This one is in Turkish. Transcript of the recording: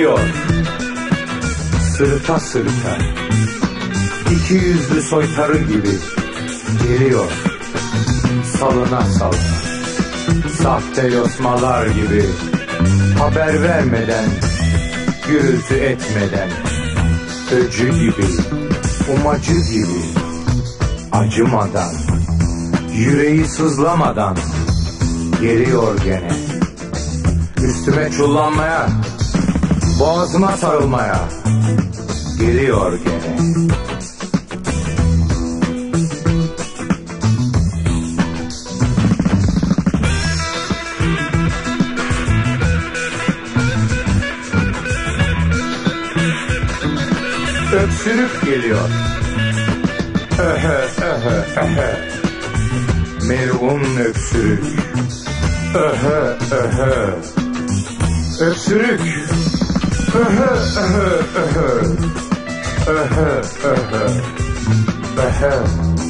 geliyor. Sırıta sırıta, iki yüzlü soytarı gibi geliyor. Salına salına, sahte yosmalar gibi, haber vermeden, gürültü etmeden, öcü gibi, umacı gibi, acımadan, yüreği sızlamadan geliyor gene. Üstüme çullanmaya, boğazıma sarılmaya geliyor gene. Öksürük geliyor. Öhe öhe öhe. Melun öksürük. Öhe öhe. Öksürük. Öhe öhe öhe. Öhe öhe. Öhe.